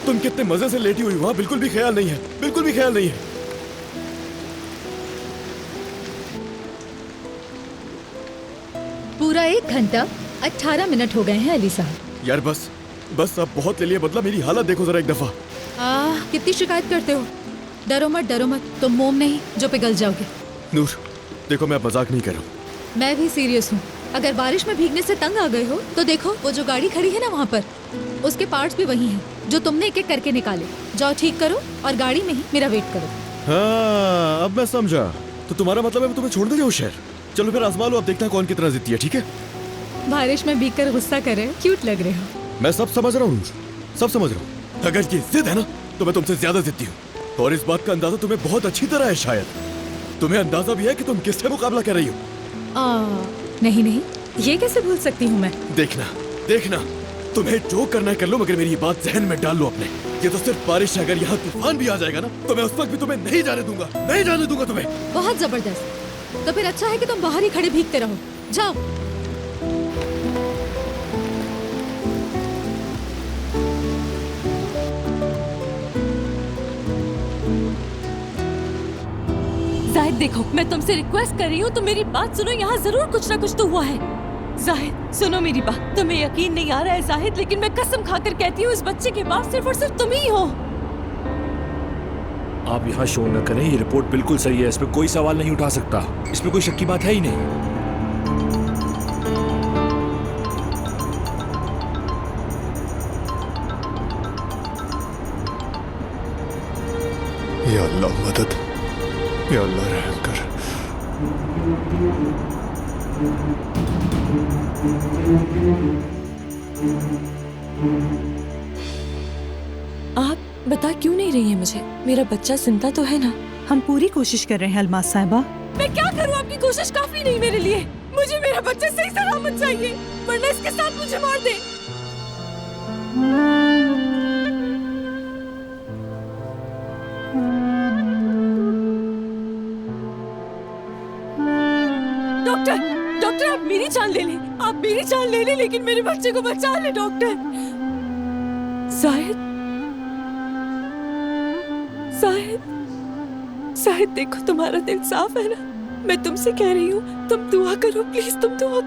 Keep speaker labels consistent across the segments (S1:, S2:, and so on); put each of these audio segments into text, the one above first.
S1: तुम कितने मजे से लेटी हुई वहां बिल्कुल भी ख्याल नहीं है, बिल्कुल भी ख्याल नहीं है।
S2: पूरा 1 घंटा 18 मिनट हो गए हैं अली साहब।
S1: यार बस बस, अब बहुत ले लिया बदला। मेरी हालत देखो जरा एक दफा।
S2: कितनी शिकायत करते हो। डरो मत, तुम मोम नहीं जो पिघल जाओगे।
S1: नूर देखो, मैं मजाक नहीं कर रहा हूँ।
S2: मैं भी सीरियस हूँ। अगर बारिश में भीगने से तंग आ गए हो तो देखो वो जो गाड़ी खड़ी है ना वहाँ पर, उसके पार्ट्स भी वही हैं जो तुमने एक एक करके निकाले। जाओ ठीक करो और गाड़ी में ही मेरा वेट करो।
S1: हाँ अब मैं समझा। तो तुम्हारा मतलब है मैं तुम्हें छोड़ दे जाऊँ शहर? चलो फिर आजमा लो, अब देखना कौन कितना जिद्दी है, ठीक है?
S2: बारिश में भीग कर गुस्सा कर रहे हो, क्यूट लग रहे हो।
S1: मैं सब समझ रहा हूँ, सब समझ रहा हूँ। अगर ये जिद है ना तो मैं तुमसे ज्यादा जिद्दी हूँ, और इस बात का अंदाजा तुम्हें बहुत अच्छी तरह है। शायद तुम्हें अंदाजा भी है कि तुम किससे मुकाबला कर रही हो।
S2: नहीं, ये कैसे भूल सकती हूँ मैं।
S1: देखना तुम्हें जो करना है कर लो, मगर मेरी ये बात जहन में डाल लो अपने। ये तो सिर्फ बारिश है, अगर यहाँ तूफान भी आ जाएगा ना तो मैं उस वक्त भी तुम्हें नहीं जाने दूंगा तुम्हें।
S2: बहुत जबरदस्त। तो फिर अच्छा है कि तुम बाहर ही खड़े भीगते रहो। जाओ।
S3: जाहिद देखो, मैं तुमसे रिक्वेस्ट कर रही हूँ, तो मेरी बात सुनो। यहाँ जरूर कुछ ना कुछ तो हुआ है। जाहिद सुनो मेरी बात। तुम्हें यकीन नहीं आ रहा है जाहिद, लेकिन मैं कसम खाकर कहती हूँ इस बच्चे के बाप सिर्फ और सिर्फ तुम ही हो।
S4: आप यहाँ शोर न करें, ये रिपोर्ट बिल्कुल सही है, इसमें कोई सवाल नहीं उठा सकता, इसमें कोई शक की बात है ही नहीं।
S5: या अल्लाह मदद, या अल्लाह रहम कर।
S3: आप बता क्यों नहीं रही है मुझे? मेरा बच्चा जिंदा तो है ना?
S6: हम पूरी कोशिश कर रहे हैं अलमास साहिबा।
S3: मैं क्या करूँ? आपकी कोशिश काफी नहीं मेरे लिए। मुझे मेरा बच्चा सही सलामत चाहिए, वरना इसके साथ मुझे मार दे। डॉक्टर आप मेरी जान ले लें, आप मेरी जान ले लें, लेकिन मेरे बच्चे को बचा ले डॉक्टर। शायद देखो, तुम्हारा दिल साफ है ना? मैं तुमसे कह रही हूँ, तुम दुआ करो प्लीज, तुम दुआ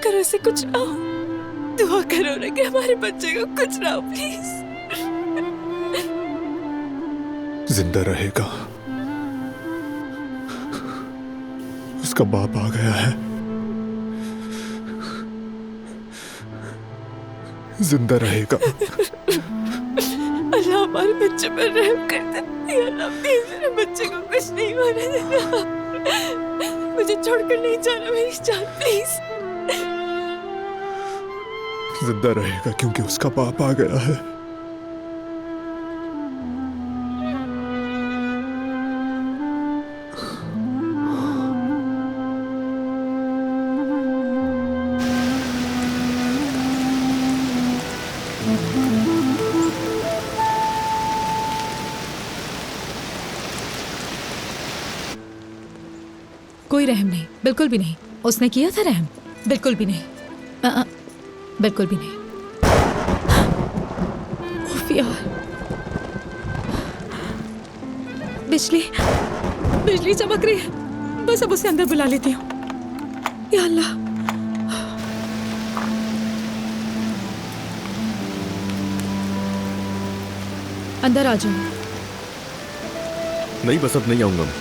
S3: करो इसे कुछ ना हो। दुआ करो ना कि हमारे बच्चे को कुछ ना हो प्लीज।
S5: जिंदा रहेगा, उसका बाप आ गया है, जिंदा रहेगा।
S3: अल्लाह हमारे बच्चे पर रहम कर दे। या अल्लाह प्लीज मेरे बच्चे को कुछ नहीं होने देना। मुझे छोड़कर नहीं जाना मेरी जान, प्लीज।
S5: जिंदा रहेगा क्योंकि उसका बाप आ गया है।
S2: कोई रहम नहीं, बिल्कुल भी नहीं। उसने किया था रहम? बिल्कुल भी नहीं, बिल्कुल भी नहीं। उफ यार, बिजली चमक रही है। बस अब उसे अंदर बुला लेती हूँ। या अल्लाह। अंदर आ जाओ।
S1: नहीं बस अब नहीं आऊंगा मैं।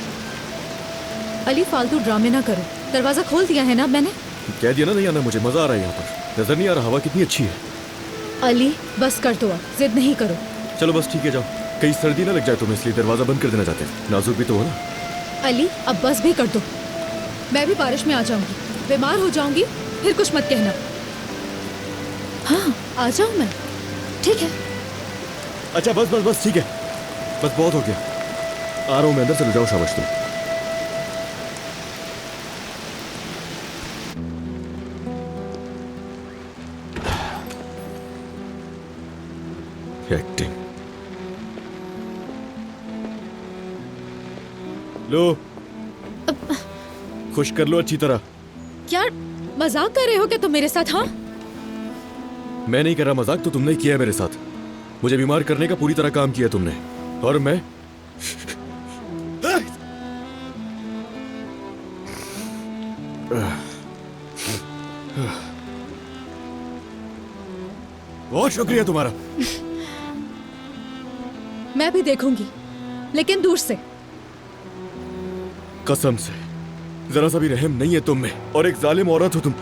S2: अली फालतू ड्रामे ना करो। दरवाजा खोल दिया है ना मैंने?
S1: कह दिया ना नहीं आना मुझे। मजा आ रहा है यहाँ पर, नजर नहीं आ रहा हवा कितनी अच्छी है।
S2: अली बस कर दो, अब जिद नहीं करो।
S1: चलो बस ठीक है, जाओ। कहीं सर्दी ना लग जाए तुम्हें, इसलिए दरवाजा बंद कर देना चाहते हैं। नाजुक भी तो हो ना।
S2: अली अब बस भी कर दो। मैं भी बारिश में आ जाऊंगी, बीमार हो जाऊंगी, फिर कुछ मत कहना। हाँ आ जाऊं मैं, ठीक है?
S1: अच्छा बस ठीक है, बस बहुत हो गया। आ रहा हूँ मैं अंदर, चलो जाओ, शाबाश तुम। एक्टिंग लो, खुश कर लो अच्छी तरह।
S2: यार मजाक कर रहे हो क्या तुम मेरे साथ? हाँ
S1: मैं नहीं कर रहा मजाक, तो तुमने किया है मेरे साथ। मुझे बीमार करने का पूरी तरह काम किया तुमने, और मैं बहुत शुक्रिया तुम्हारा।
S2: मैं भी देखूंगी, लेकिन दूर से।
S1: कसम से जरा सा भी रहम नहीं है तुम में, और एक जालिम औरत हो तुम।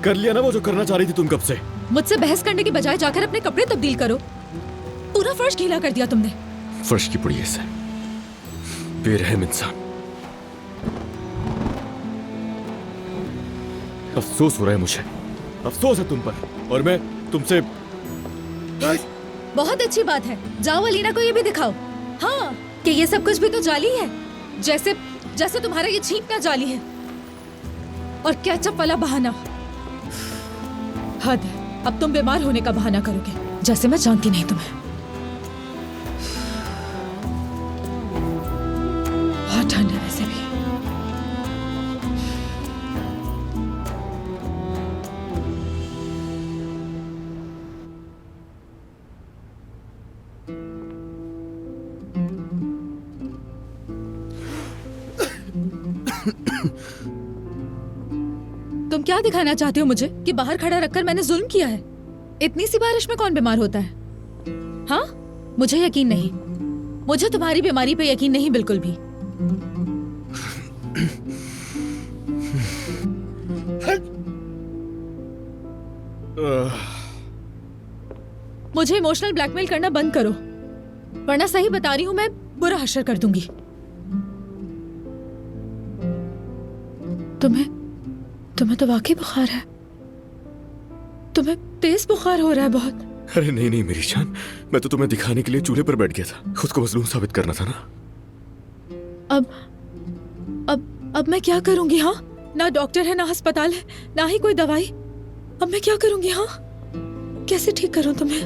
S1: कर लिया ना वो जो करना चाह रही थी तुम कब से।
S2: मुझसे बहस करने की बजाय जाकर अपने कपड़े तब्दील करो। पूरा फर्श गीला कर दिया तुमने।
S1: फर्श की पुड़िये से बेरहम इंसान। अफसोस हो रहा है मुझे, अफसोस है तुम पर, और मैं तुमसे।
S2: बहुत अच्छी बात है, जाओ अलीना को ये भी दिखाओ। हाँ, कि ये सब कुछ भी तो जाली है, जैसे जैसे तुम्हारा ये छींकना जाली है, और केचप वाला बहाना। हद है, अब तुम बीमार होने का बहाना करोगे, जैसे मैं जानती नहीं तुम्हें। बहुत ठंड है वैसे भी। तुम क्या दिखाना चाहते हो मुझे कि बाहर खड़ा रखकर मैंने जुल्म किया है? इतनी सी बारिश में कौन बीमार होता है? हाँ, मुझे यकीन नहीं, मुझे तुम्हारी बीमारी पे यकीन नहीं बिल्कुल भी। मुझे इमोशनल ब्लैकमेल करना बंद करो, वरना सही बता रही हूं मैं बुरा हश्र कर दूंगी। तुम्हें तो वाकई बुखार है। तुम्हें तेज बुखार हो रहा है बहुत।
S1: अरे नहीं नहीं मेरी जान, मैं तो तुम्हें दिखाने के लिए चूल्हे पर बैठ गया था, खुद को मजलूम साबित करना था ना।
S2: अब मैं क्या करूंगी? हाँ, ना डॉक्टर है, ना अस्पताल है, ना ही कोई दवाई। अब मैं क्या करूंगी? हाँ, कैसे ठीक करूं तुम्हें?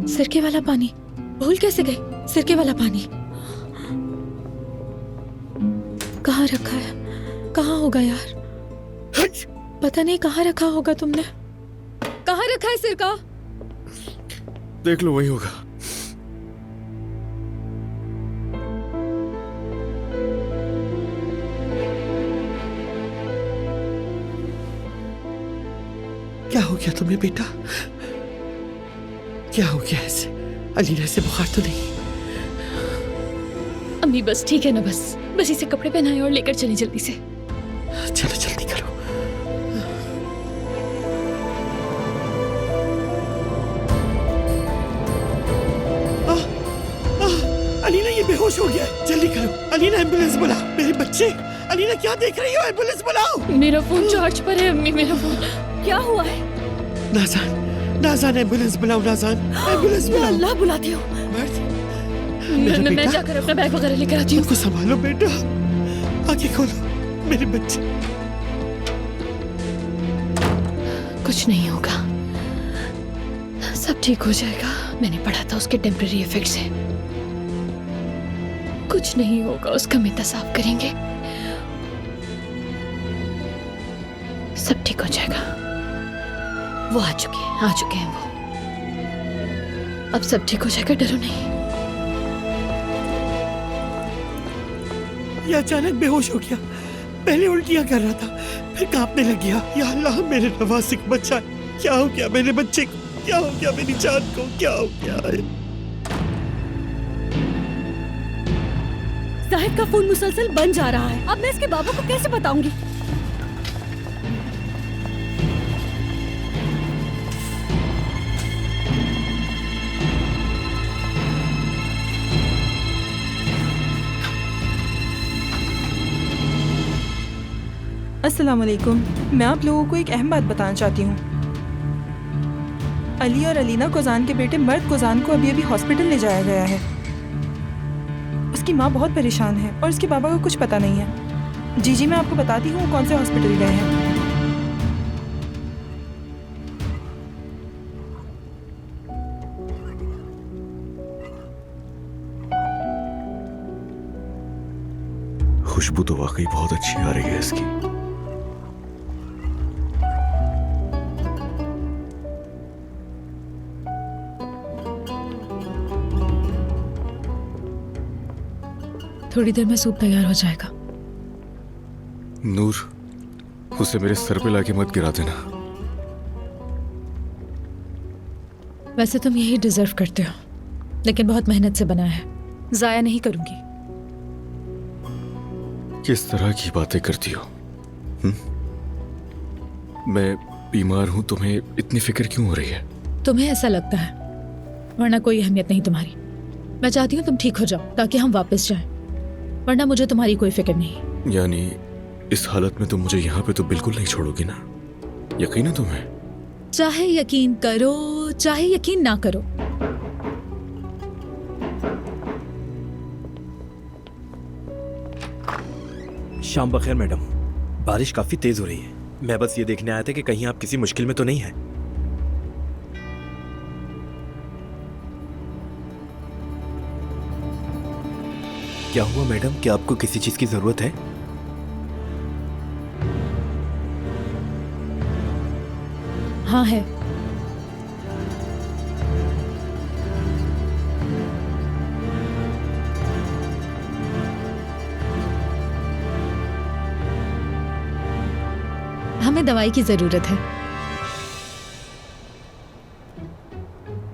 S2: सिरके वाला पानी भूल कैसे गई? सिरके वाला पानी कहाँ रखा है? कहाँ होगा यार? पता नहीं कहाँ रखा होगा तुमने। कहाँ रखा है सिरका?
S1: देख लो, वही होगा।
S7: क्या हो गया तुम्हें बेटा? क्या हो गया ऐसे? अलीना से बुखार तो नहीं?
S3: अम्मी बस ठीक है ना, बस इसे कपड़े पहनाए और लेकर चली जल्दी से।
S7: चलो जल्दी करो। अलीना ये बेहोश हो गया है, जल्दी करो। अलीना एम्बुलेंस बुला। मेरे बच्चे, अलीना क्या देख रही हो? एम्बुलेंस बुलाओ।
S3: मेरा फोन चार्ज पर है अम्मी, मेरा फोन। क्या हुआ है?
S7: नाज़ान एम्बुलेंस बुलाओ। नाज़ान एम्बुलेंस बुलाओ।
S3: अल्लाह बुलाती हूँ। मैं जाकर अपना बैग वगैरह लेकर आती हूँ।
S7: उनको संभालो बेटा, आंखें खोलो मेरे बच्चे।
S3: कुछ नहीं होगा, सब ठीक हो जाएगा। मैंने पढ़ा था उसके टेम्परेरी इफेक्ट्स हैं। कुछ नहीं होगा, उसका मिट्टा साफ करेंगे, सब ठीक हो जाएगा। वो आ चुके हैं वो। अब सब ठीक हो जाएगा, डरो नहीं।
S7: ये अचानक बेहोश हो गया, पहले उल्टियां कर रहा था, फिर कांपने लग गया। या अल्लाह मेरे नवासिक बच्चा, क्या हो गया मेरे बच्चे को? क्या हो गया मेरी जान को? क्या हो गया?
S3: जाहिद का फोन मुसलसल बन जा रहा है। अब मैं इसके बाबा को कैसे बताऊंगी?
S6: अस्सलाम वालेकुम। मैं आप लोगों को एक अहम बात बताना चाहती हूँ। अली और अलीना कोजान के बेटे मर्द कोजान को अभी हॉस्पिटल ले जाया गया है। उसकी माँ बहुत परेशान है और उसके बाबा को कुछ पता नहीं है। जी मैं आपको बताती हूँ कौन से हॉस्पिटल गए हैं।
S1: खुशबू तो वाकई बहुत अच्छी आ रही है इसकी।
S2: थोड़ी देर में सूप तैयार हो जाएगा।
S1: नूर, उसे मेरे सर पे लाके मत गिरा देना।
S2: वैसे तुम यही डिजर्व करते हो, लेकिन बहुत मेहनत से बना है, जाया नहीं करूंगी।
S1: किस तरह की बातें करती हो? मैं बीमार हूं, तुम्हें इतनी फिक्र क्यों हो रही है?
S2: तुम्हें ऐसा लगता है, वरना कोई अहमियत नहीं तुम्हारी। मैं चाहती हूँ तुम ठीक हो जाओ ताकि हम वापस जाएं, वरना मुझे तुम्हारी कोई फिक्र नहीं।
S1: यानी इस हालत में तुम मुझे यहाँ पे तो बिल्कुल नहीं छोड़ोगी ना? यकीन है तुम्हें?
S2: चाहे यकीन करो चाहे यकीन ना करो।
S7: शाम बखैर मैडम। बारिश काफी तेज हो रही है। मैं बस ये देखने आया था कि कहीं आप किसी मुश्किल में तो नहीं हैं। क्या हुआ मैडम, क्या आपको किसी चीज की जरूरत है?
S2: हाँ है। हमें दवाई की जरूरत है।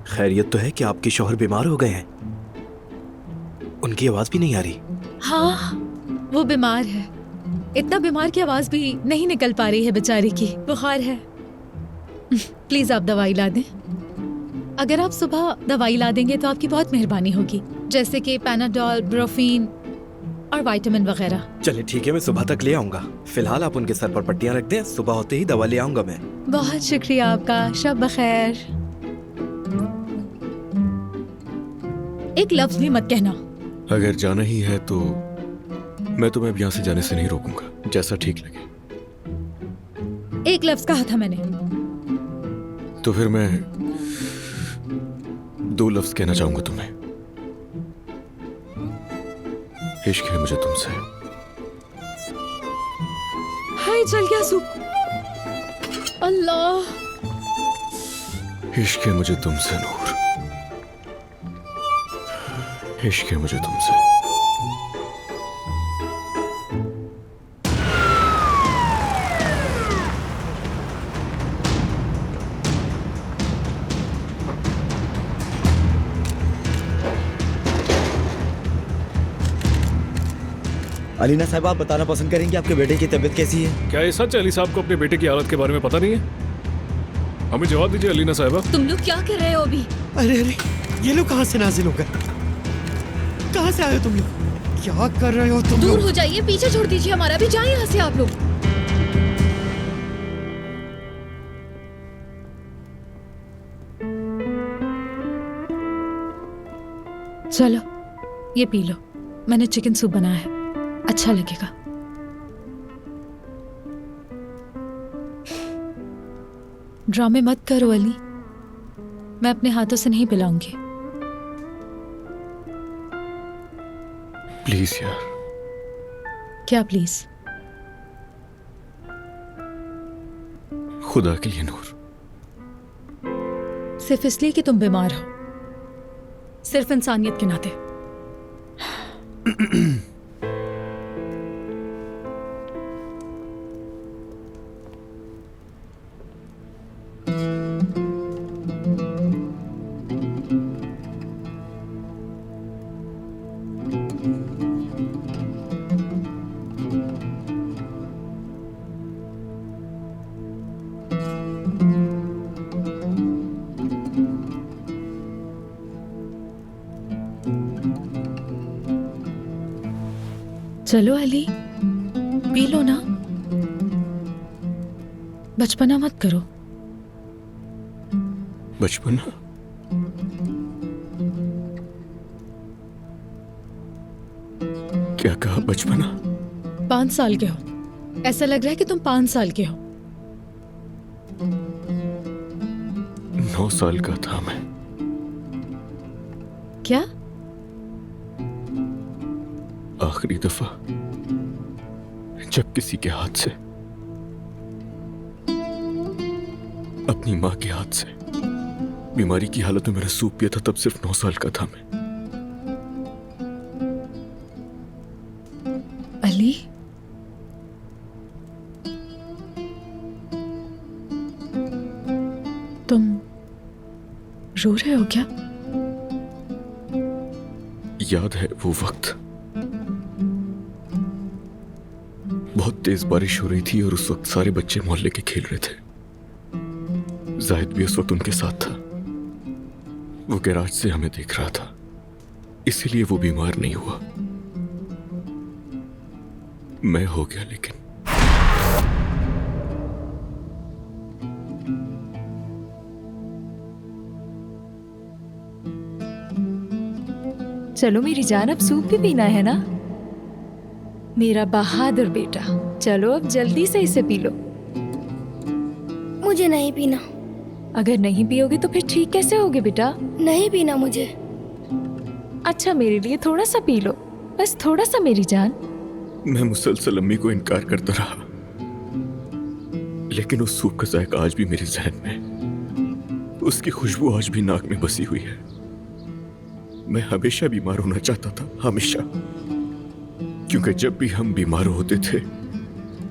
S7: खैरियत तो है कि आपके शौहर बीमार हो गए हैं? उनकी आवाज भी नहीं आ रही।
S2: हाँ, वो बीमार है, इतना बीमार की आवाज भी नहीं निकल पा रही है बेचारी की, बुखार है। प्लीज आप दवाई ला दें। अगर आप सुबह दवाई ला देंगे तो आपकी बहुत मेहरबानी होगी, जैसे कि पैनाडोल, ब्रोफीन और विटामिन वगैरह।
S7: चलिए ठीक है, मैं सुबह तक ले आऊंगा। फिलहाल आप उनके सर पर पट्टियां रख दें, सुबह होते ही दवा ले आऊंगा मैं।
S2: बहुत शुक्रिया आपका, शब बखैर। एक लफ्ज भी मत कहना।
S1: अगर जाना ही है तो मैं तुम्हें अब यहाँ से जाने से नहीं रोकूंगा, जैसा ठीक लगे।
S2: एक लफ्ज कहा था मैंने।
S1: तो फिर मैं 2 लफ्ज कहना चाहूंगा तुम्हें। इश्क है मुझे तुमसे।
S2: हाय, चल गया सूप। अल्लाह।
S1: इश्क है मुझे तुमसे नूर, इश्क है मुझे तुमसे।
S8: अलीना साहब, आप बताना पसंद करेंगे आपके बेटे की तबीयत कैसी है?
S4: क्या ये सच है अली साहब को अपने बेटे की हालत के बारे में पता नहीं है? हमें जवाब दीजिए अलीना साहिबा।
S3: तुम लोग क्या कर रहे हो अभी?
S7: अरे अरे, ये लोग कहाँ से नाजिल हो गए? कहाँ से आए हो तुम लोग? क्या कर रहे हो तुम
S3: दूर
S7: लोग?
S3: हो जाइए, पीछे छोड़ दीजिए हमारा भी। जाइए यहाँ से आप लोग।
S2: चलो ये पी लो, मैंने चिकन सूप बनाया है, अच्छा लगेगा। ड्रामे मत करो अली, मैं अपने हाथों से नहीं पिलाऊंगी।
S1: प्लीज यार।
S2: क्या प्लीज?
S1: खुदा के लिए नूर।
S2: सिर्फ इसलिए कि तुम बीमार हो? सिर्फ इंसानियत के नाते। चलो अली, पी लो ना, बचपना मत करो।
S1: बचपना? क्या कहा? बचपना?
S2: 5 साल के हो, ऐसा लग रहा है कि तुम 5 साल के हो।
S1: 9 साल का था मैं।
S2: क्या?
S1: आखिरी दफा जब किसी के हाथ से, अपनी मां के हाथ से बीमारी की हालत में मेरा सूप पिया था, तब सिर्फ 9 साल का था मैं।
S2: अली, तुम रो रहे हो क्या?
S1: याद है वो वक्त? बहुत तेज बारिश हो रही थी और उस वक्त सारे बच्चे मोहल्ले के खेल रहे थे। जाहिद भी उस वक्त उनके साथ था। वो गैराज से हमें देख रहा था, इसीलिए वो बीमार नहीं हुआ। मैं हो गया। लेकिन
S3: चलो मेरी जान, अब सूप भी पीना है ना? मेरा बहादुर बेटा, चलो अब जल्दी से इसे पी लो।
S9: मुझे नहीं पीना।
S3: अगर नहीं पियोगे तो फिर ठीक कैसे होगे बेटा?
S9: नहीं पीना मुझे।
S3: अच्छा मेरे लिए थोड़ा सा पी लो, बस थोड़ा सा मेरी जान।
S1: मैं मुसलसल अम्मी को इनकार करता रहा, लेकिन उस सूप का जायका आज भी मेरे जहन में, उसकी खुशबू आज भी नाक में बसी हुई है। मैं हमेशा बीमार होना चाहता था, हमेशा, क्योंकि जब भी हम बीमार होते थे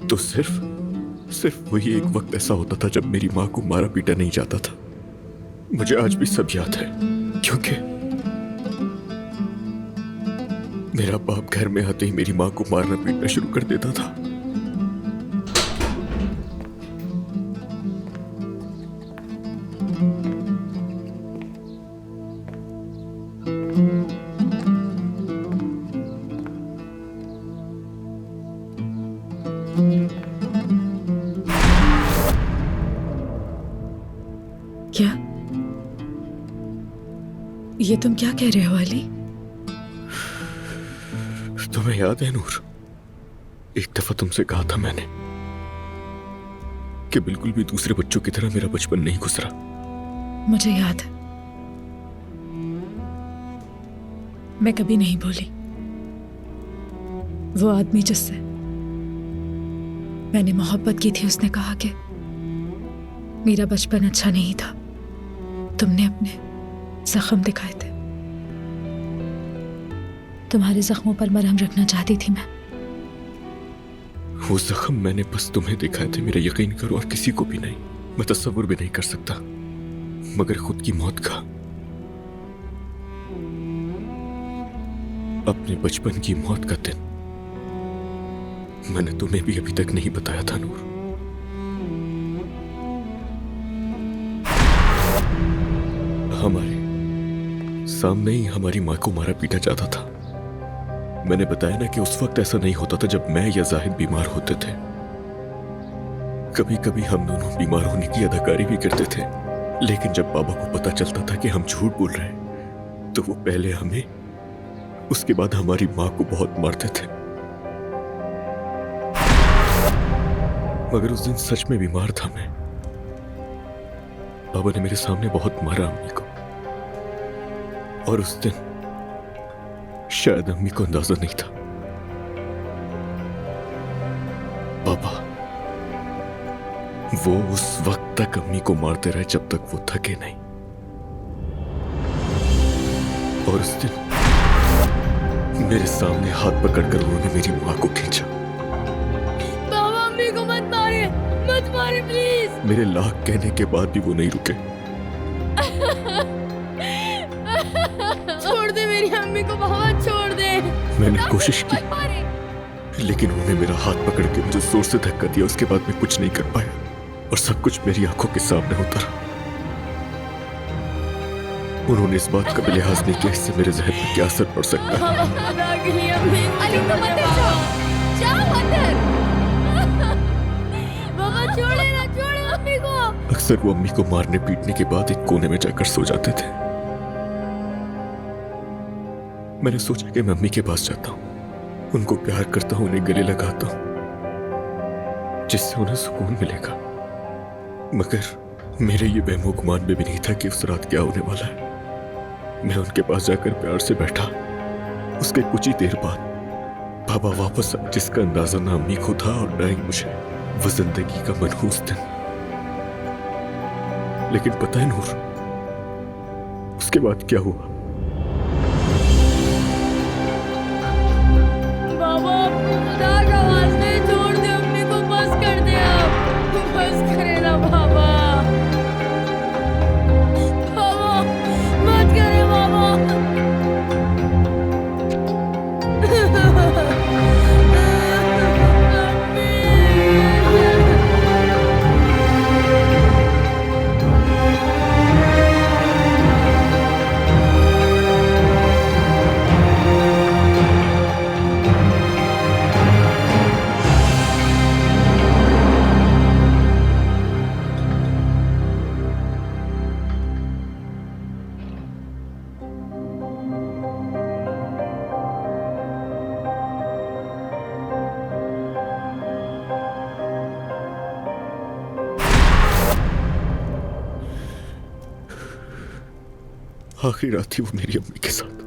S1: तो सिर्फ वही एक वक्त ऐसा होता था जब मेरी मां को मारा पीटा नहीं जाता था। मुझे आज भी सब याद है, क्योंकि मेरा बाप घर में आते ही मेरी मां को मारना पीटना शुरू कर देता था।
S2: क्या? ये तुम क्या कह रहे हो अली?
S1: तुम्हें याद है नूर, एक दफा तुमसे कहा था मैंने कि बिल्कुल भी दूसरे बच्चों की तरह मेरा बचपन नहीं गुजरा।
S2: मुझे याद है, मैं कभी नहीं भूली। वो आदमी जिससे मैंने मोहब्बत की थी, उसने कहा कि मेरा बचपन अच्छा नहीं था, तुमने अपने जख्म दिखाए थे। तुम्हारे जख्मों पर मरहम रखना चाहती थी मैं।
S1: वो जख्म मैंने बस तुम्हें दिखाए थे, मेरा यकीन करो, और किसी को भी नहीं। मैं तस्वुर भी नहीं कर सकता, मगर खुद की मौत का, अपने बचपन की मौत का दिन मैंने तुम्हें भी अभी तक नहीं बताया था नूर। हमारे सामने ही हमारी मां को मारा पीटा जाता था। मैंने बताया ना कि उस वक्त ऐसा नहीं होता था जब मैं या जाहिद बीमार होते थे। कभी कभी हम दोनों बीमार होने की अदाकारी भी करते थे, लेकिन जब बाबा को पता चलता था कि हम झूठ बोल रहे हैं तो वो पहले हमें, उसके बाद हमारी मां को बहुत मारते थे। मगर उस दिन सच में बीमार था मैं। बाबा ने मेरे सामने बहुत मारा अम्मी को, और उस दिन शायद अम्मी को अंदाजा नहीं था। पापा वो उस वक्त तक अम्मी को मारते रहे जब तक वो थके नहीं, और उस दिन मेरे सामने हाथ पकड़कर उन्होंने मेरी मां को खींचा।
S9: बाबा अम्मी को मत मारे प्लीज।
S1: मेरे लाख कहने के बाद भी वो नहीं रुके।
S9: छोड़ दे मेरी अम्मी को बाबा, छोड़ दे।
S1: मैंने कोशिश की, लेकिन उन्होंने मेरा हाथ पकड़ के मुझे जोर से धक्का दिया। उसके बाद मैं कुछ नहीं कर पाया, और सब कुछ मेरी आंखों के सामने होता रहा। उन्होंने इस बात का भी लिहाज नहीं किया इससे मेरे जहन पर क्या असर पड़ सकता है।
S9: बाबा छोड़े ना, छोड़े अम्मी को।
S1: अक्सर वो अम्मी को मारने पीटने के बाद एक कोने में जाकर सो जाते थे। मैंने सोचा कि मैं अम्मी के पास जाता हूँ, उनको प्यार करता हूँ, उन्हें गले लगाता हूँ, जिससे उन्हें सुकून मिलेगा। मगर मेरे ये वहमो गुमान में भी नहीं था कि उस रात क्या होने वाला है। मैं उनके पास जाकर प्यार से बैठा। उसके कुछ ही देर बाद बाबा वापस आए, जिसका अंदाजा ना अम्मी को था और ना ही मुझे, वो जिंदगी का मनहूस दिन। लेकिन पता है नूर, उसके बाद क्या हुआ?
S9: बाबा आपको खुदा का वास्ते छोड़ दे, अम्मी को बस कर दे, आप बस करे ना बाबा। बाबा मत करे बाबा।
S1: आखिरी रात थी वो मेरी अम्मी के साथ।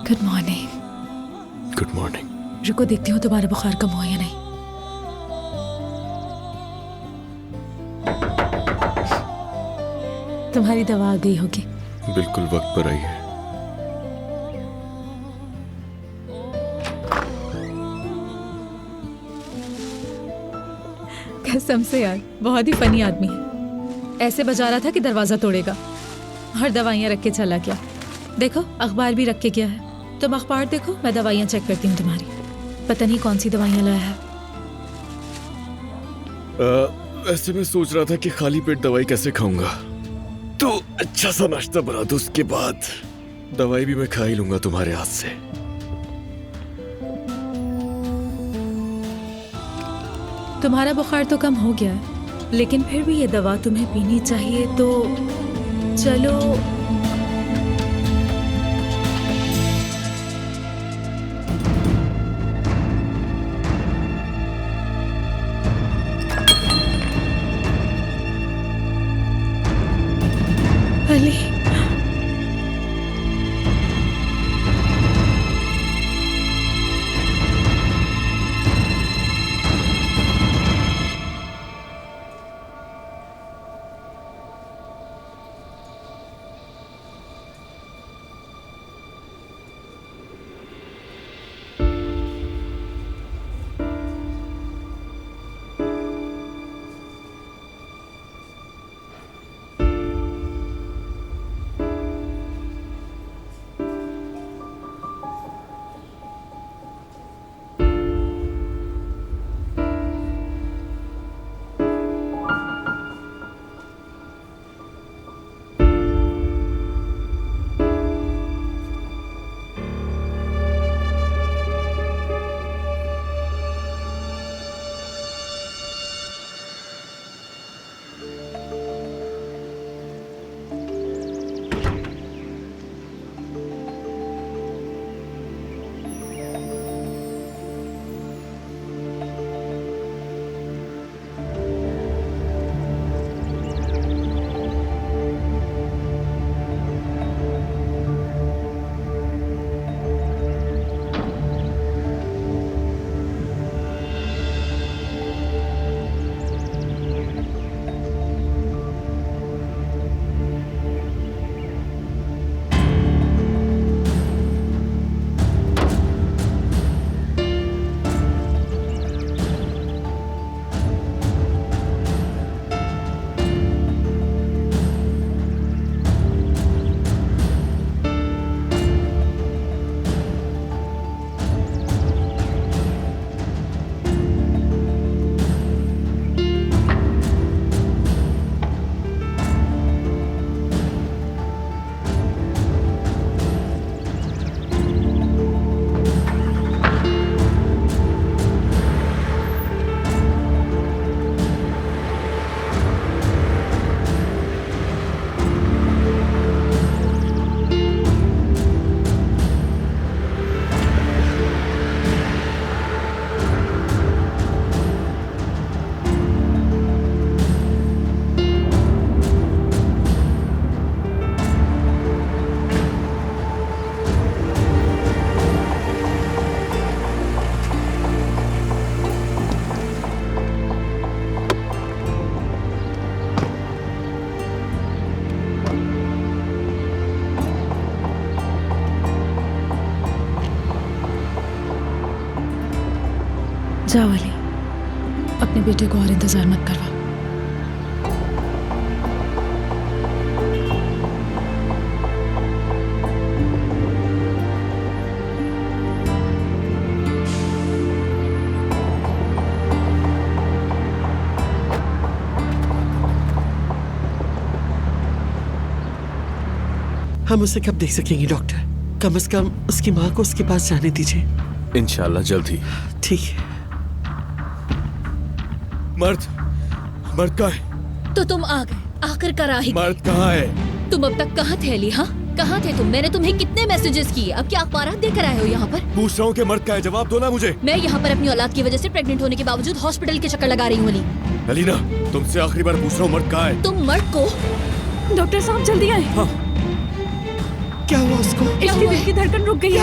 S2: Good morning.
S1: Good morning.
S2: रुको देखती हूँ तुम्हारा बुखार कम हुआ या नहीं। तुम्हारी दवा आ गई होगी।
S1: बिल्कुल वक्त पर आई है।
S2: कसम से यार, बहुत ही फनी आदमी है। ऐसे बजा रहा था कि दरवाजा तोड़ेगा और दवाइयाँ रख के चला गया। देखो अखबार भी रख के गया है। तुम अखबार देखो, मैं दवाइयाँ चेक करती हूँ तुम्हारी। पता नहीं कौन सी दवाइयाँ लाया है।
S1: ऐसे मैं सोच रहा था कि खाली पेट दवाई कैसे खाऊंगा, तो अच्छा सा नाश्ता बना दो, उसके बाद दवाई भी मैं खा ही लूंगा तुम्हारे हाथ से।
S2: तुम्हारा बुखार तो कम हो गया है, लेकिन फिर भी ये दवा तुम्हें पीनी चाहिए। तो चलो अली, जाओ अली, अपने बेटे को और इंतजार मत करवा।
S7: हम उसे कब देख सकेंगे डॉक्टर? कम से कम उसकी माँ को उसके पास जाने दीजिए।
S1: इंशाल्लाह जल्द ही।
S7: ठीक है।
S1: मर्द कहाँ है?
S3: तो तुम आ गए, आखिरकार आ ही गए।
S1: मर्द कहाँ है?
S3: तुम अब तक कहाँ थे अली? हाँ, कहाँ थे तुम? मैंने तुम्हें कितने मैसेजेस किए, अब क्या अखबार देकर आए हो यहाँ पर?
S1: पूछ रहा हूँ कि मर्द कहाँ है, जवाब दो ना मुझे।
S3: मैं यहाँ पर अपनी औलाद की वजह से प्रेग्नेंट होने के बावजूद हॉस्पिटल के चक्कर लगा रही हूँ अली।
S1: अलीना, तुमसे आखिरी बार पूछ रहा हूँ, मर्द कहाँ है?
S3: तुम मर्द को डॉक्टर साहब जल्दी आए।
S1: हाँ।
S7: क्या हुआ उसको?
S3: इसकी दिल की धड़कन रुक गई है।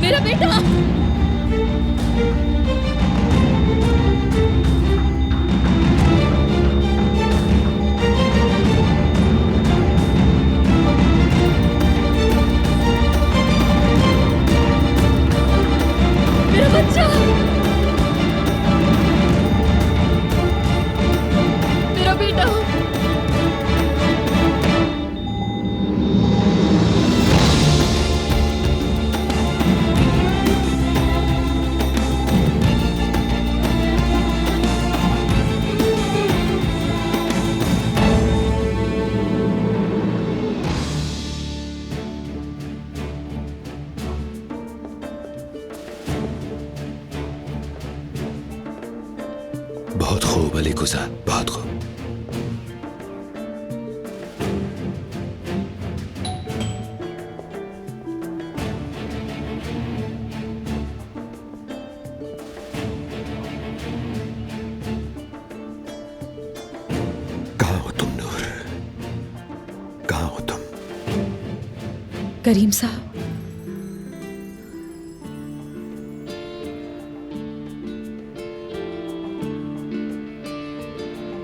S3: मेरा बेटा। मेरा बच्चा। मेरा बेटा।
S4: बहुत खूब अली गुज़ार, बहुत खूब। कहाँ हो तुम नूर? कहाँ हो तुम?
S2: करीम साहब,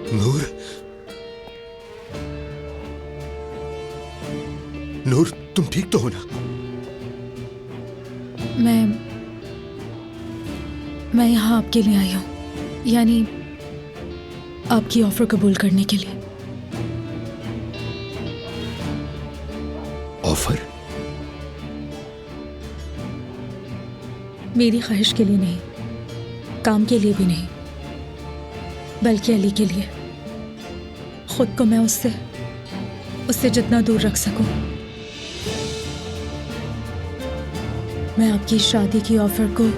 S5: नूर, नूर तुम ठीक तो हो ना?
S2: मैं यहाँ आपके लिए आई हूँ, यानी आपकी ऑफर कबूल करने के लिए।
S5: ऑफर?
S2: मेरी ख्वाहिश के लिए नहीं, काम के लिए भी नहीं, बल्कि अली के लिए। खुद को मैं उससे जितना दूर रख सकूं। मैं आपकी शादी की ऑफर को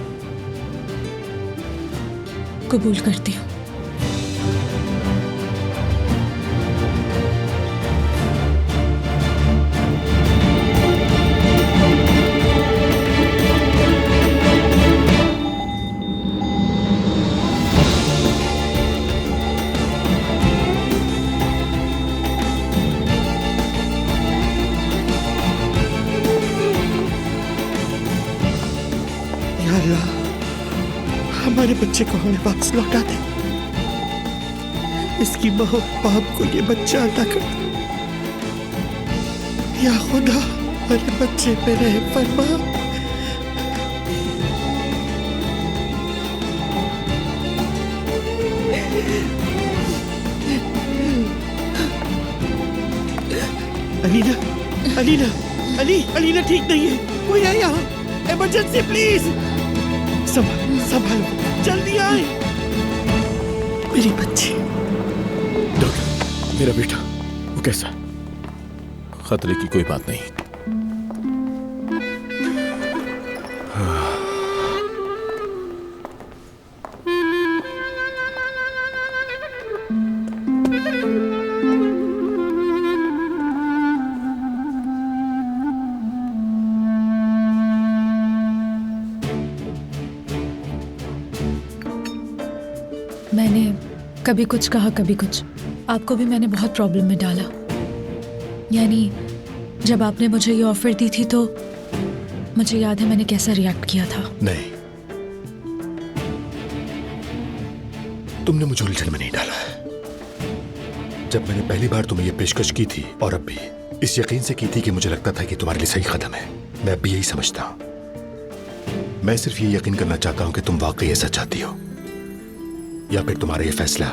S2: कबूल करती हूँ।
S7: अल्लाह, हमारे बच्चे को हमें वापस लौटा दे। इसकी माँ और बाप को ये बच्चा अदा कर दे। या खुदा, हमारे बच्चे पे रहम फरमा। अलीना, अलीना, अलीना ठीक नहीं है। कोई है यहाँ? Emergency please. संभालो, जल्दी आए। मेरी बच्ची।
S1: डॉक्टर, मेरा बेटा वो कैसा? खतरे की कोई बात नहीं।
S2: मैंने कभी कुछ कहा, कभी कुछ। आपको भी मैंने बहुत प्रॉब्लम में डाला। यानी जब आपने मुझे ये ऑफर दी थी तो मुझे याद है मैंने कैसा रिएक्ट किया था।
S5: नहीं, तुमने मुझे उलझन में नहीं डाला है। जब मैंने पहली बार तुम्हें यह पेशकश की थी, और अब भी इस यकीन से की थी कि मुझे लगता था कि तुम्हारे लिए सही कदम है, मैं अब भी यही समझता हूं। मैं सिर्फ ये यकीन करना चाहता हूं कि तुम वाकई ऐसा चाहती हो। या फिर तुम्हारा ये फैसला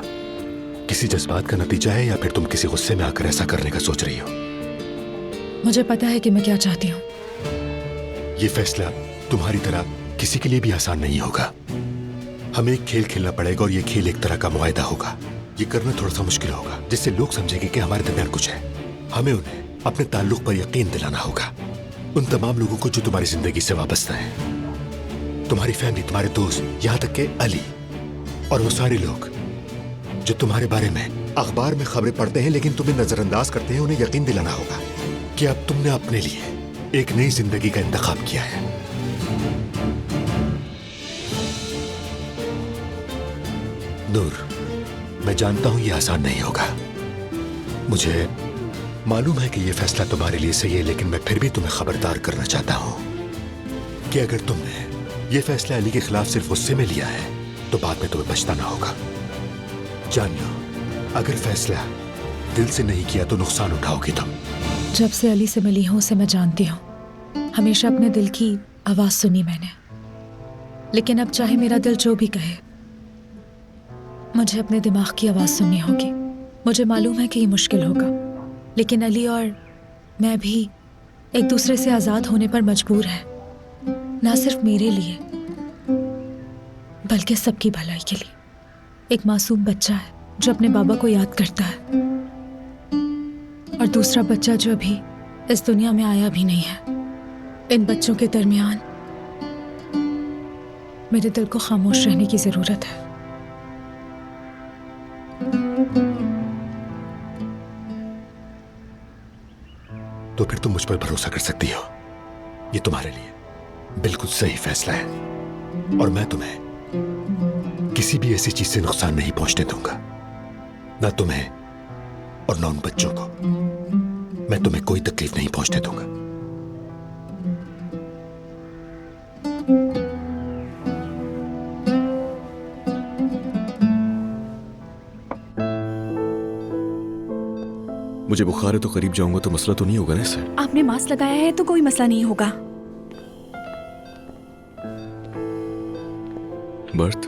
S5: किसी जज्बात का नतीजा है, या फिर तुम किसी गुस्से में आकर ऐसा करने का सोच रही हो?
S2: मुझे पता है कि मैं क्या चाहती हूँ।
S5: ये फैसला तुम्हारी तरह किसी के लिए भी आसान नहीं होगा। हमें एक खेल खेलना पड़ेगा और ये खेल एक तरह का मुआहदा होगा। ये करना थोड़ा सा मुश्किल होगा, जिससे लोग समझेंगे कि हमारे दरमियान कुछ है। हमें उन्हें अपने ताल्लुक पर यकीन दिलाना होगा, उन तमाम लोगों को जो तुम्हारी जिंदगी से वाबस्ता है, तुम्हारी फैमिली, तुम्हारे दोस्त, यहाँ तक के अली और वो सारे लोग जो तुम्हारे बारे में अखबार में खबरें पढ़ते हैं लेकिन तुम्हें नजरअंदाज करते हैं। उन्हें यकीन दिलाना होगा कि अब तुमने अपने लिए एक नई जिंदगी का इंतखाब किया है। नूर, मैं जानता हूं ये आसान नहीं होगा। मुझे मालूम है कि ये फैसला तुम्हारे लिए सही है, लेकिन मैं फिर भी तुम्हें खबरदार करना चाहता हूं कि अगर तुमने ये फैसला अली के खिलाफ सिर्फ गुस्से में लिया है तो बाद में तुम्हें पछताना होगा। जान लो, अगर फैसला दिल से नहीं किया तो नुकसान उठाओगी तुम।
S2: जब से अली से मिली हूँ उसे मैं जानती हूँ। हमेशा अपने दिल की आवाज सुनी मैंने, लेकिन अब चाहे मेरा दिल जो भी कहे, मुझे अपने दिमाग की आवाज सुननी होगी। मुझे मालूम है कि ये मुश्किल होगा, लेकिन अली और मैं भी एक दूसरे से आजाद होने पर मजबूर हैं, ना सिर्फ मेरे लिए बल्कि सबकी भलाई के लिए। एक मासूम बच्चा है जो अपने बाबा को याद करता है, और दूसरा बच्चा जो अभी इस दुनिया में आया भी नहीं है। इन बच्चों के दरमियान मेरे दिल को खामोश रहने की जरूरत है।
S5: तो फिर तुम मुझ पर भरोसा कर सकती हो। ये तुम्हारे लिए बिल्कुल सही फैसला है, और मैं तुम्हें किसी भी ऐसी चीज से नुकसान नहीं पहुंचने दूंगा, ना तुम्हें और ना उन बच्चों को। मैं तुम्हें कोई तकलीफ नहीं पहुंचने दूंगा।
S1: मुझे बुखार है तो करीब जाऊंगा तो मसला तो नहीं होगा ना इससे?
S10: आपने मास्क लगाया है तो कोई मसला नहीं होगा।
S1: मर्द,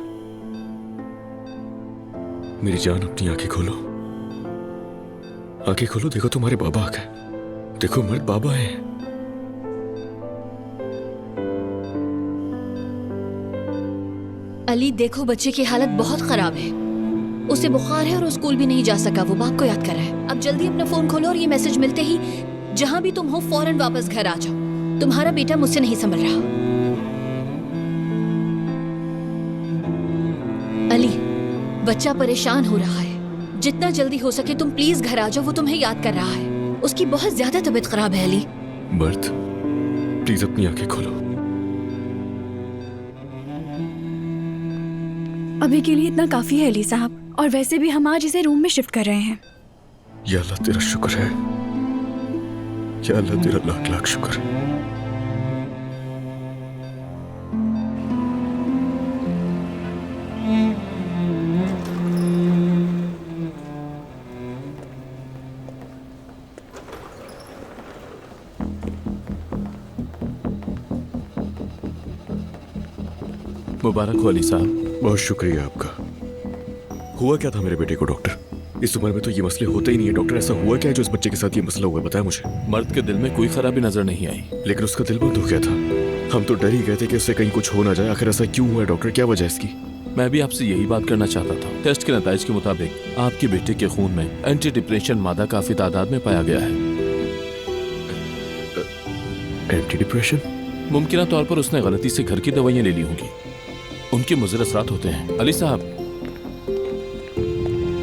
S1: मेरी जान, अपनी आंखें खोलो। आंखें खोलो, देखो तुम्हारे बाबा आ गए। देखो मर्द, बाबा हैं।
S3: अली देखो, बच्चे की हालत बहुत खराब है। उसे बुखार है और वो स्कूल भी नहीं जा सका। वो बाप को याद कर रहा है। अब जल्दी अपना फोन खोलो और ये मैसेज मिलते ही जहां भी तुम हो फौरन वापस घर आ जाओ। तुम्हारा बेटा मुझसे नहीं संभल रहा। अली, बच्चा परेशान हो रहा है। जितना जल्दी हो सके तुम प्लीज घर आ जाओ। वो तुम्हें याद कर रहा है। उसकी बहुत ज्यादा तबीयत खराब है। अली
S1: मर्द, प्लीज अपनी आंखें खोलो।
S10: अभी के लिए इतना काफी है अली साहब, और वैसे भी हम आज इसे रूम में शिफ्ट कर रहे हैं।
S1: या अल्लाह तेरा शुक्र है, या अल्लाह तेरा लाख लाख शुक्र है।
S4: मुबारक हो अली साहब।
S1: बहुत शुक्रिया आपका। हुआ क्या था मेरे बेटे को डॉक्टर? इस उम्र में तो ये मसले होते ही नहीं है डॉक्टर। ऐसा हुआ क्या है जो इस बच्चे के साथ ये मसला हुआ है? बताया मुझे।
S4: मर्द के दिल में कोई खराबी नजर नहीं आई,
S1: लेकिन उसका दिल बंद हो गया था। हम तो डर ही गए थे कि उससे कहीं कुछ हो ना जाए। आखिर ऐसा क्यों हुआ है डॉक्टर? क्या वजह इसकी?
S4: मैं भी आपसे यही बात करना चाहता था। टेस्ट के नतीजे के मुताबिक आपके बेटे के खून में एंटी डिप्रेशन मादा काफी तादाद में पाया गया है।
S1: Anti depression?
S4: मुमकिन तौर पर उसने गलती से घर की दवाइयां ले ली होंगी। उनके मुज़र असरात होते हैं। अली साहब,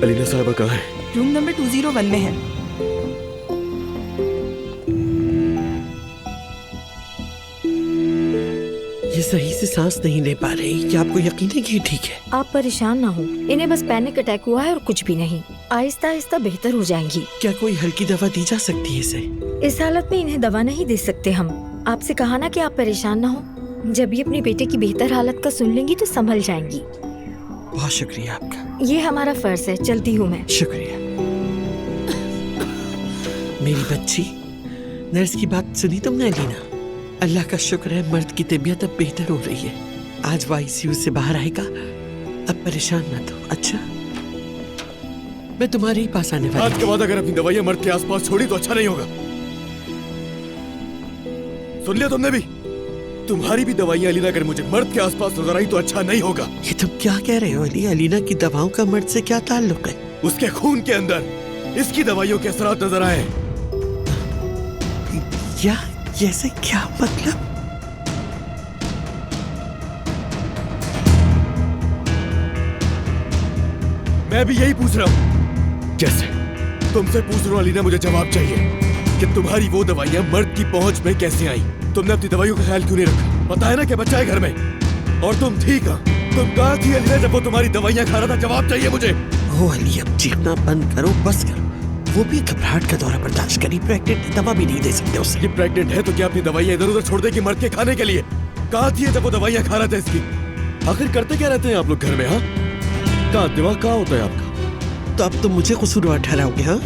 S1: अलीना साहबा कहाँ है?
S6: रूम नंबर 201 में है।
S7: ये सही से सांस नहीं ले पा रही। क्या आपको यकीन है कि ये ठीक है?
S11: आप परेशान ना हो, इन्हें बस पैनिक अटैक हुआ है और कुछ भी नहीं। आहिस्ता आहिस्ता बेहतर हो जाएंगी।
S7: क्या कोई हल्की दवा दी जा सकती है इसे?
S11: इस हालत में इन्हें दवा नहीं दे सकते हम। आपसे कहा ना कि आप परेशान ना हो। जब ये अपने बेटे की बेहतर हालत का सुन लेंगी तो संभल जाएंगी।
S7: बहुत शुक्रिया आपका।
S11: ये हमारा फर्ज है। चलती हूँ मैं।
S7: शुक्रिया। मेरी बच्ची, नर्स की बात सुनी तुमने अलीना? अल्लाह का शुक्र है मर्द की तबीयत अब बेहतर हो रही है। आज वो आईसीयू से बाहर आएगा अब परेशान मत हो, अच्छा? मैं तुम्हारे ही पास आने वाली
S1: आज के बाद अगर अपनी दवाइयां मर्द के आसपास छोड़ी तो अच्छा नहीं होगा। सुन लिया तुमने भी? तुम्हारी भी दवाइयां अलीना अगर मुझे मर्द के आसपास नजर आई तो अच्छा नहीं होगा।
S7: ये तुम क्या कह रहे हो अली? अलीना की दवाओं का मर्द से क्या ताल्लुक है?
S1: उसके खून के अंदर इसकी दवाइयों के असरात नजर आए।
S7: या जैसे क्या मतलब?
S1: मैं भी यही पूछ रहा हूँ। कैसे? तुमसे पूछ रहा हूँ अलीना, मुझे जवाब चाहिए कि तुम्हारी वो दवाइयां मर्द की पहुंच में कैसे आई? तुमने अपनी दवाइयों का ख्याल क्यों नहीं रखा? पता है ना कि बच्चा है घर में। और तुम ठीक हो? तुम कहाँ थी अलीना जब वो तुम्हारी दवाइयां खा रहा था? जवाब चाहिए मुझे।
S7: ओ अली, अब चीखना बंद करो, बस करो। वो भी घबराहट का दौरा बर्दाश्त करी, प्रेग्नेंट, दवा भी नहीं दे सकते उसे।
S1: ये प्रेग्नेंट है तो क्या अपनी दवाइयां इधर उधर छोड़ देगी मर्द के खाने के लिए? कहाँ थी जब वो दवाइयां खा रहा था इसकी? आखिर करते क्या रहते हैं आप लोग घर में? हाँ, कहाँ दिमाग कहाँ होता है आपका?
S7: तो अब तुम मुझे कसूरवार ठहराओगे? हाँ,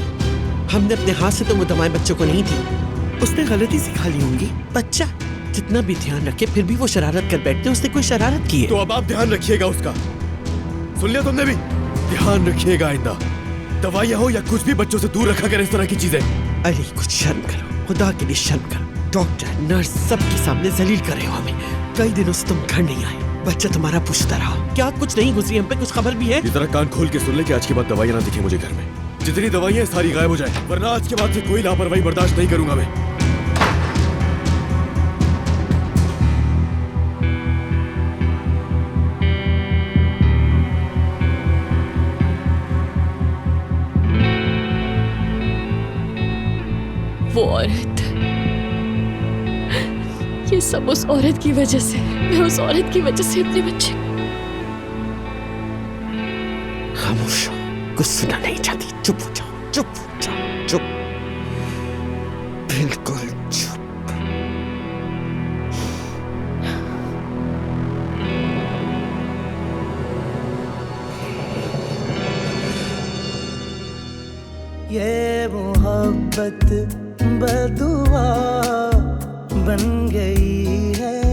S7: हमने अपने हाथ से तो वो दवाएं बच्चों को नहीं दी, उसने गलती से खा ली होंगी। बच्चा जितना भी ध्यान रखे फिर भी वो शरारत कर बैठते, उसने कोई शरारत की है?
S1: तो अब आप ध्यान रखिएगा उसका। सुन लिया तुमने भी? ध्यान रखिएगा आइंदा दवाइयां हो या कुछ भी बच्चों से दूर रखा कर इस तरह की चीजें।
S7: अली कुछ शर्म करो, खुदा के लिए शर्म करो। डॉक्टर, नर्स सबके सामने जलील कर रहे हो हमें। कई दिनों से तुम घर नहीं आए, बच्चा तुम्हारा पूछता रहा, क्या कुछ नहीं गुजरी हम पे? कुछ खबर भी है?
S1: इस तरह कान खोल के सुन ले कि आज के बाद दवाइयां ना दिखे मुझे घर में। जितनी दवाइयां सारी गायब हो जाए, वरना आज के बाद से कोई लापरवाही बर्दाश्त नहीं करूंगा मैं।
S3: वो औरत, ये सब उस औरत की वजह से। मैं उस औरत की वजह से अपने बच्चे।
S7: खामोश हो, कुछ सुना नहीं चाहती। चुप हो जाओ, चुप हो जाओ, चुप, बिल्कुल चुप।
S12: ये मोहब्बत बदुआ बन गई है।